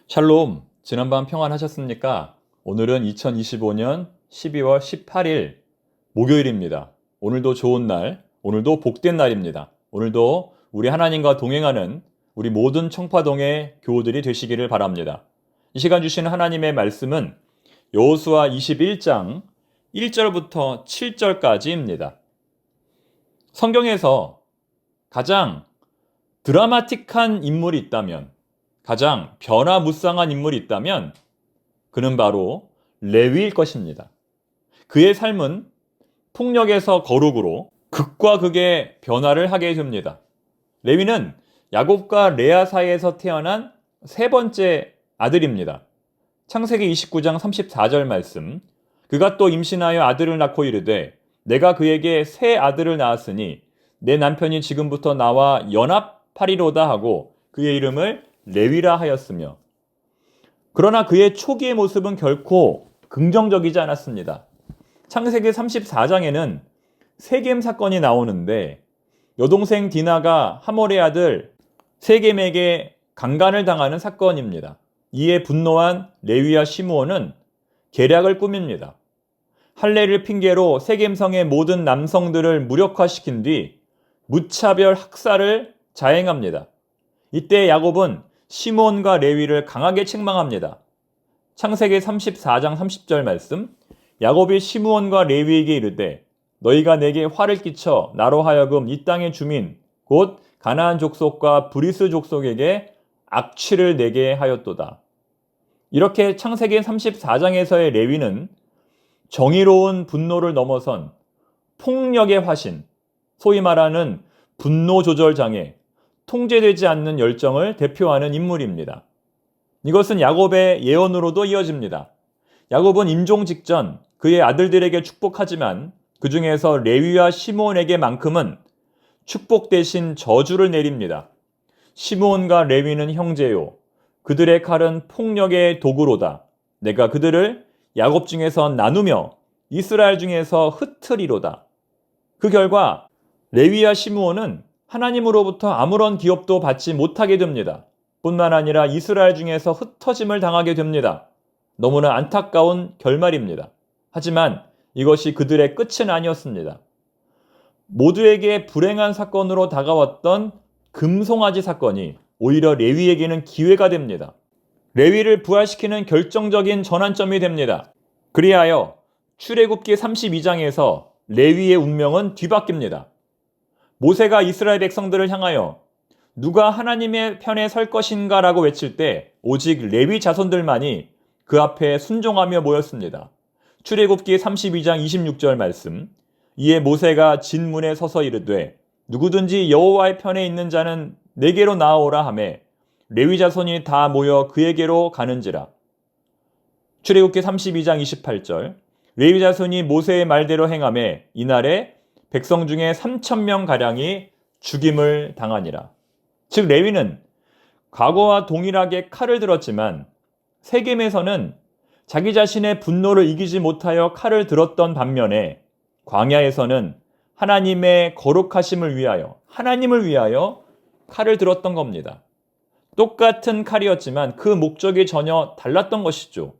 샬롬, 지난밤 평안하셨습니까? 오늘은 2025년 12월 18일 목요일입니다. 오늘도 좋은 날, 오늘도 복된 날입니다. 오늘도 우리 하나님과 동행하는 우리 모든 청파동의 교우들이 되시기를 바랍니다. 이 시간 주시는 하나님의 말씀은 여호수아 21장 1절부터 7절까지입니다. 성경에서 가장 드라마틱한 인물이 있다면, 가장 변화무쌍한 인물이 있다면 그는 바로 레위일 것입니다. 그의 삶은 폭력에서 거룩으로 극과 극의 변화를 하게 됩니다. 레위는 야곱과 레아 사이에서 태어난 세 번째 아들입니다. 창세기 29장 34절 말씀, 그가 또 임신하여 아들을 낳고 이르되 내가 그에게 세 아들을 낳았으니 내 남편이 지금부터 나와 연합하리로다 하고 그의 이름을 레위라 하였으며, 그러나 그의 초기의 모습은 결코 긍정적이지 않았습니다. 창세기 34장에는 세겜 사건이 나오는데 여동생 디나가 하몰의 아들 세겜에게 강간을 당하는 사건입니다. 이에 분노한 레위와 시므온은 계략을 꾸밉니다. 할례를 핑계로 세겜성의 모든 남성들을 무력화시킨 뒤 무차별 학살을 자행합니다. 이때 야곱은 시므온과 레위를 강하게 책망합니다. 창세기 34장 30절 말씀, 야곱이 시므온과 레위에게 이르되 너희가 내게 화를 끼쳐 나로 하여금 이 땅의 주민 곧 가나안 족속과 브리스 족속에게 악취를 내게 하였도다. 이렇게 창세기 34장에서의 레위는 정의로운 분노를 넘어선 폭력의 화신, 소위 말하는 분노 조절 장애, 통제되지 않는 열정을 대표하는 인물입니다. 이것은 야곱의 예언으로도 이어집니다. 야곱은 임종 직전 그의 아들들에게 축복하지만 그 중에서 레위와 시므온에게만큼은 축복 대신 저주를 내립니다. 시므온과 레위는 형제요, 그들의 칼은 폭력의 도구로다. 내가 그들을 야곱 중에서 나누며 이스라엘 중에서 흩으리로다. 그 결과 레위와 시므온은 하나님으로부터 아무런 기업도 받지 못하게 됩니다. 뿐만 아니라 이스라엘 중에서 흩어짐을 당하게 됩니다. 너무나 안타까운 결말입니다. 하지만 이것이 그들의 끝은 아니었습니다. 모두에게 불행한 사건으로 다가왔던 금송아지 사건이 오히려 레위에게는 기회가 됩니다. 레위를 부활시키는 결정적인 전환점이 됩니다. 그리하여 출애굽기 32장에서 레위의 운명은 뒤바뀝니다. 모세가 이스라엘 백성들을 향하여 누가 하나님의 편에 설 것인가 라고 외칠 때 오직 레위 자손들만이 그 앞에 순종하며 모였습니다. 출애굽기 32장 26절 말씀, 이에 모세가 진문에 서서 이르되 누구든지 여호와의 편에 있는 자는 내게로 나아오라 하매 레위 자손이 다 모여 그에게로 가는지라. 출애굽기 32장 28절, 레위 자손이 모세의 말대로 행하매 이날에 백성 중에 3,000명가량이 죽임을 당하니라. 즉 레위는 과거와 동일하게 칼을 들었지만 세겜에서는 자기 자신의 분노를 이기지 못하여 칼을 들었던 반면에 광야에서는 하나님의 거룩하심을 위하여, 하나님을 위하여 칼을 들었던 겁니다. 똑같은 칼이었지만 그 목적이 전혀 달랐던 것이죠.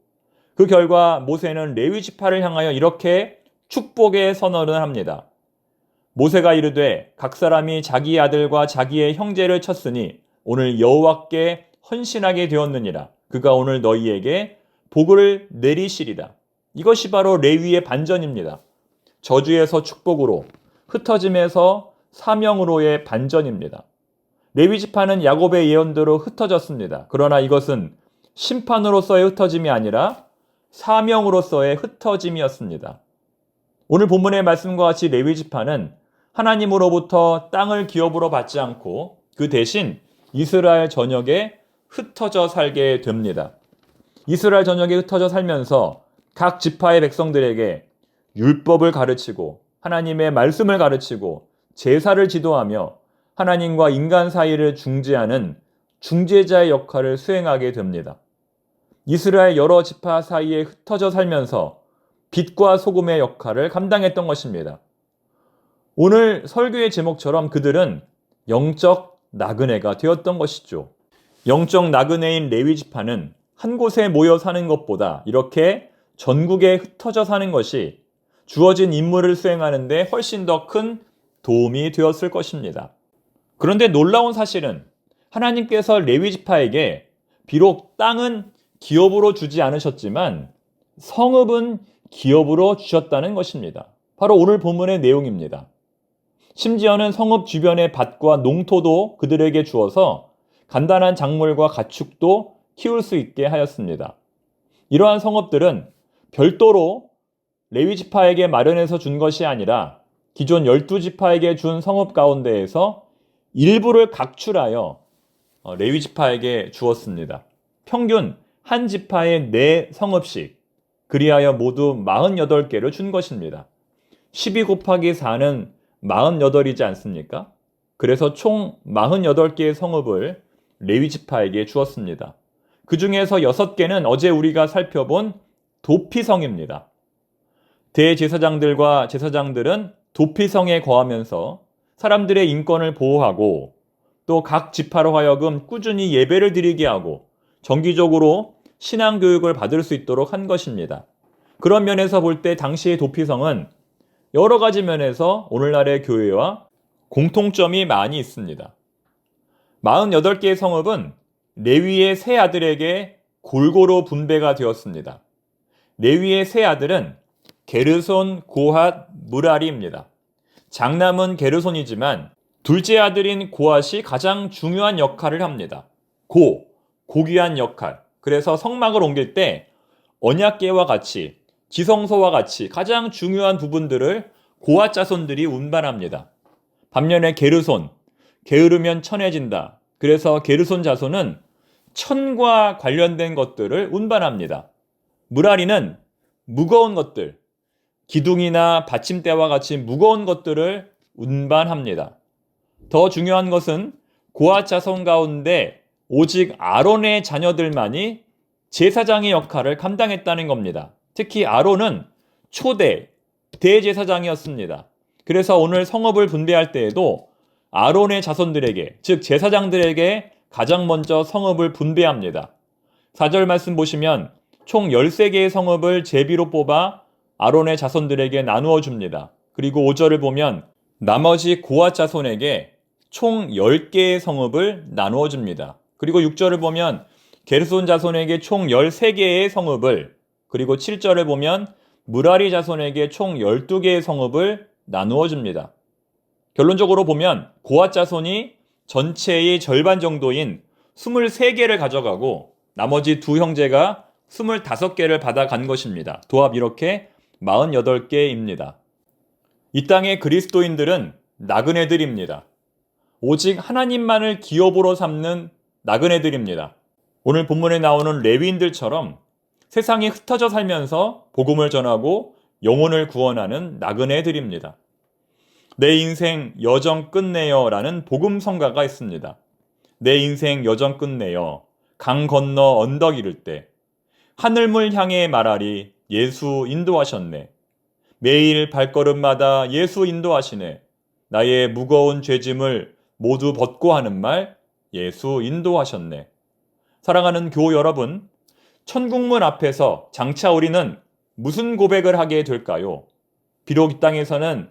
그 결과 모세는 레위 지파를 향하여 이렇게 축복의 선언을 합니다. 모세가 이르되 각 사람이 자기 아들과 자기의 형제를 쳤으니 오늘 여호와께 헌신하게 되었느니라. 그가 오늘 너희에게 복을 내리시리라. 이것이 바로 레위의 반전입니다. 저주에서 축복으로, 흩어짐에서 사명으로의 반전입니다. 레위 지파는 야곱의 예언대로 흩어졌습니다. 그러나 이것은 심판으로서의 흩어짐이 아니라 사명으로서의 흩어짐이었습니다. 오늘 본문의 말씀과 같이 레위 지파는 하나님으로부터 땅을 기업으로 받지 않고 그 대신 이스라엘 전역에 흩어져 살게 됩니다. 이스라엘 전역에 흩어져 살면서 각 지파의 백성들에게 율법을 가르치고 하나님의 말씀을 가르치고 제사를 지도하며 하나님과 인간 사이를 중재하는 중재자의 역할을 수행하게 됩니다. 이스라엘 여러 지파 사이에 흩어져 살면서 빛과 소금의 역할을 감당했던 것입니다. 오늘 설교의 제목처럼 그들은 영적 나그네가 되었던 것이죠. 영적 나그네인 레위 지파는 한 곳에 모여 사는 것보다 이렇게 전국에 흩어져 사는 것이 주어진 임무를 수행하는 데 훨씬 더 큰 도움이 되었을 것입니다. 그런데 놀라운 사실은 하나님께서 레위 지파에게 비록 땅은 기업으로 주지 않으셨지만 성읍은 기업으로 주셨다는 것입니다. 바로 오늘 본문의 내용입니다. 심지어는 성읍 주변의 밭과 농토도 그들에게 주어서 간단한 작물과 가축도 키울 수 있게 하였습니다. 이러한 성읍들은 별도로 레위 지파에게 마련해서 준 것이 아니라 기존 12지파에게 준 성읍 가운데에서 일부를 각출하여 레위 지파에게 주었습니다. 평균 한 지파에 4성읍씩, 그리하여 모두 48개를 준 것입니다. 12 곱하기 4는 48이지 않습니까? 그래서 총 48개의 성읍을 레위 지파에게 주었습니다. 그 중에서 6개는 어제 우리가 살펴본 도피성입니다. 대제사장들과 제사장들은 도피성에 거하면서 사람들의 인권을 보호하고 또 각 지파로 하여금 꾸준히 예배를 드리게 하고 정기적으로 신앙교육을 받을 수 있도록 한 것입니다. 그런 면에서 볼 때 당시의 도피성은 여러 가지 면에서 오늘날의 교회와 공통점이 많이 있습니다. 48개의 성읍은 레위의 세 아들에게 골고루 분배가 되었습니다. 레위의 세 아들은 게르손, 고핫, 무라리입니다. 장남은 게르손이지만 둘째 아들인 고핫이 가장 중요한 역할을 합니다. 고귀한 역할. 그래서 성막을 옮길 때 언약궤와 같이, 지성소와 같이 가장 중요한 부분들을 고핫 자손들이 운반합니다. 반면에 게르손, 게으르면 천해진다. 그래서 게르손 자손은 천과 관련된 것들을 운반합니다. 무라리는 무거운 것들, 기둥이나 받침대와 같이 무거운 것들을 운반합니다. 더 중요한 것은 고핫 자손 가운데 오직 아론의 자녀들만이 제사장의 역할을 감당했다는 겁니다. 특히 아론은 초대 대제사장이었습니다. 그래서 오늘 성읍을 분배할 때에도 아론의 자손들에게, 즉 제사장들에게 가장 먼저 성읍을 분배합니다. 4절 말씀 보시면 총 13개의 성읍을 제비로 뽑아 아론의 자손들에게 나누어 줍니다. 그리고 5절을 보면 나머지 고핫 자손에게 총 10개의 성읍을 나누어 줍니다. 그리고 6절을 보면 게르손 자손에게 총 13개의 성읍을, 그리고 7절을 보면 무라리 자손에게 총 12개의 성읍을 나누어 줍니다. 결론적으로 보면 고핫 자손이 전체의 절반 정도인 23개를 가져가고 나머지 두 형제가 25개를 받아간 것입니다. 도합 이렇게 48개입니다. 이 땅의 그리스도인들은 나그네들입니다. 오직 하나님만을 기업으로 삼는 나그네들입니다. 오늘 본문에 나오는 레위인들처럼 세상에 흩어져 살면서 복음을 전하고 영혼을 구원하는 나그네들입니다. 내 인생 여정 끝내요 라는 복음 성가가 있습니다. 내 인생 여정 끝내요. 강 건너 언덕 이를 때 하늘물 향해 말하리 예수 인도하셨네. 매일 발걸음마다 예수 인도하시네. 나의 무거운 죄짐을 모두 벗고 하는 말 예수 인도하셨네. 사랑하는 교우 여러분, 천국문 앞에서 장차 우리는 무슨 고백을 하게 될까요? 비록 이 땅에서는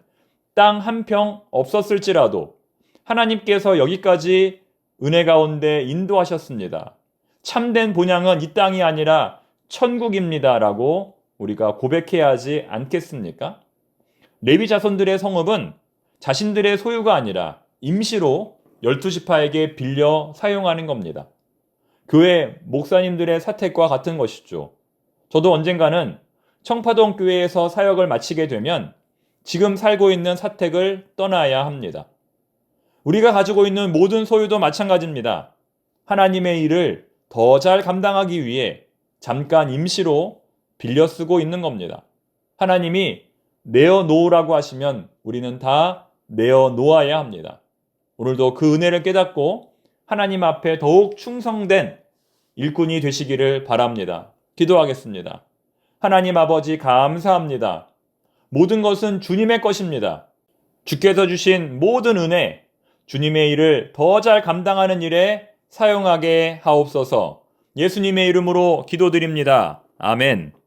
땅 한 평 없었을지라도 하나님께서 여기까지 은혜 가운데 인도하셨습니다. 참된 본향은 이 땅이 아니라 천국입니다 라고 우리가 고백해야 하지 않겠습니까? 레위 자손들의 성읍은 자신들의 소유가 아니라 임시로 12지파에게 빌려 사용하는 겁니다. 교회 목사님들의 사택과 같은 것이죠. 저도 언젠가는 청파동 교회에서 사역을 마치게 되면 지금 살고 있는 사택을 떠나야 합니다. 우리가 가지고 있는 모든 소유도 마찬가지입니다. 하나님의 일을 더 잘 감당하기 위해 잠깐 임시로 빌려 쓰고 있는 겁니다. 하나님이 내어놓으라고 하시면 우리는 다 내어놓아야 합니다. 오늘도 그 은혜를 깨닫고 하나님 앞에 더욱 충성된 일꾼이 되시기를 바랍니다. 기도하겠습니다. 하나님 아버지 감사합니다. 모든 것은 주님의 것입니다. 주께서 주신 모든 은혜, 주님의 일을 더 잘 감당하는 일에 사용하게 하옵소서. 예수님의 이름으로 기도드립니다. 아멘.